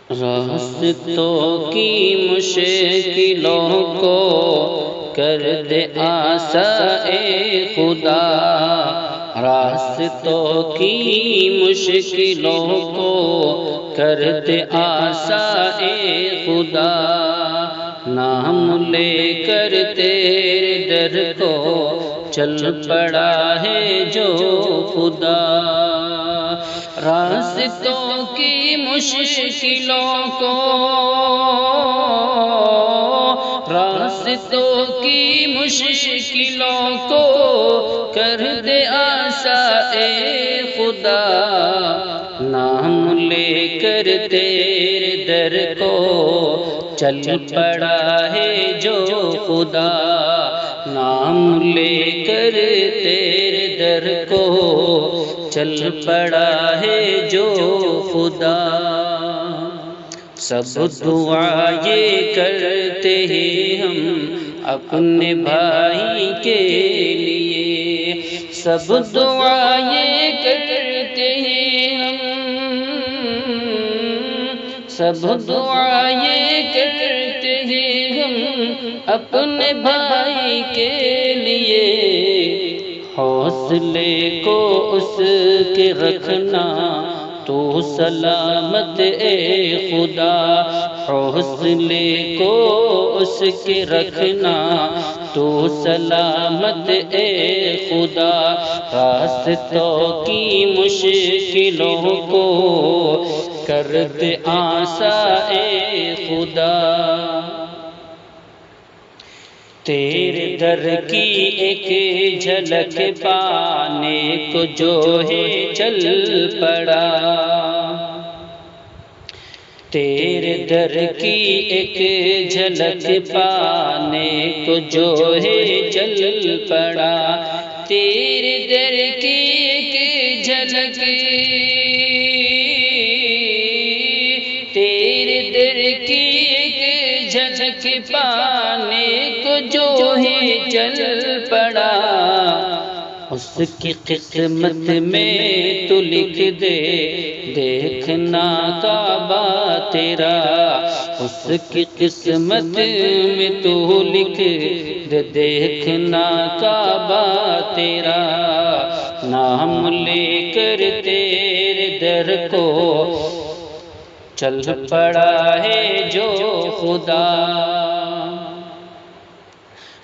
راستوں کی مشکلوں کو کر دے آسان اے خدا، راستوں کی مشکلوں کو کر دے آسان اے خدا، نام لے کر تیرے در کو چل پڑا ہے جو خدا، راستوں کی مشکلوں کو، راستوں کی مشکلوں کو کر دے آسان اے خدا، نام لے کر تیرے در کو چل پڑا ہے جو خدا، نام لے کر تیرے در کو چل پڑا ہے جو خدا، سب دعا یہ کرتے ہیں ہم اپنے بھائی کے لیے، سب دعا یہ کرتے ہیں ہم، سب دعا یہ کرتے ہیں ہم اپنے بھائی کے لیے، حوصلے کو اس کے رکھنا تو سلامت اے خدا، حوصلے کو اس کے رکھنا تو سلامت اے خدا، راستوں کی مشکلوں کو کر دے آسان اے خدا، تیرے در کی ایک جھلک پانے کو جو ہے چل پڑا، تیرے در کی ایک جھلک پانے کو جو ہے چل پڑا، تیرے در کی ایک جھلک، تیرے در کی ایک جھلک پانے کو جو ہے چل پڑا، اس کی قسمت میں تو لکھ دے دیکھنا کعبہ تیرا، اس کی قسمت میں تو لکھ دے دیکھنا کعبہ تیرا، نام لے کر تیرے در کو چل پڑا ہے جو خدا،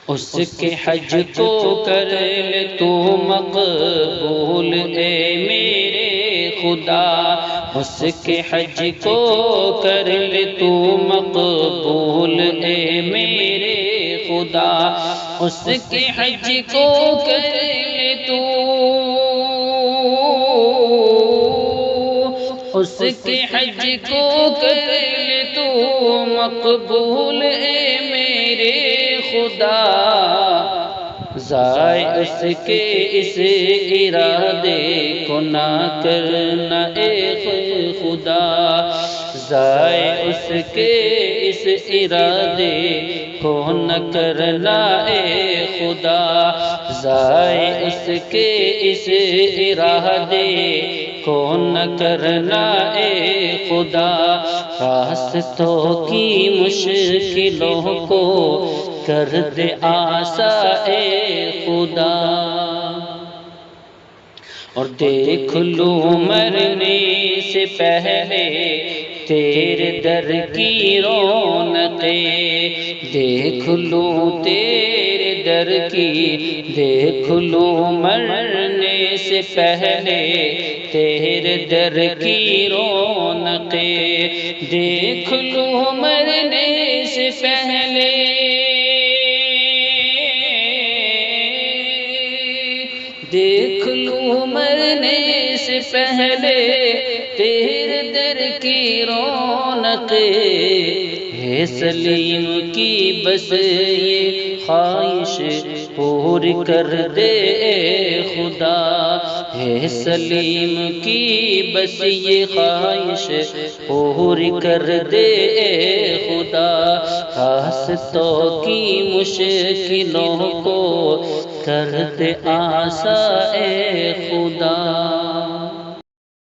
اس کے حج کو کر لے تو مقبول اے میرے خدا، اس کے حج کو کر لے تو مقبول اے میرے خدا، اس کے حج کو کر لے تو، اس کے حج کو کر لے تو مقبول اے میرے خدا، ضائع اس کے اس ارادے کو نہ کرنا اے خدا، ضائع اس کے اس ارادے کو نہ کرنا اے خدا، ضائع اس کے اس ارادے کو نہ کرنا اے خدا، راستوں کی مشکلوں کو کر دے آسان اے خدا، اور دیکھ لوں مرنے سے پہلے تیرے در کی رونقیں، دیکھ لوں تیرے در کی، دیکھ لوں مرنے سے پہلے تیرے در کی رونقیں، دیکھ لوں مرنے سے پہلے، دیکھ لوں مرنے سے پہلے تیرے در کی رونقیں، ہے سلیم کی بس یہ خواہش پوری کر دے اے خدا، ہے سلیم کی بس یہ خواہش پوری کر دے اے خدا، راستوں کی مشکلوں کو کر دے آسان اے خدا۔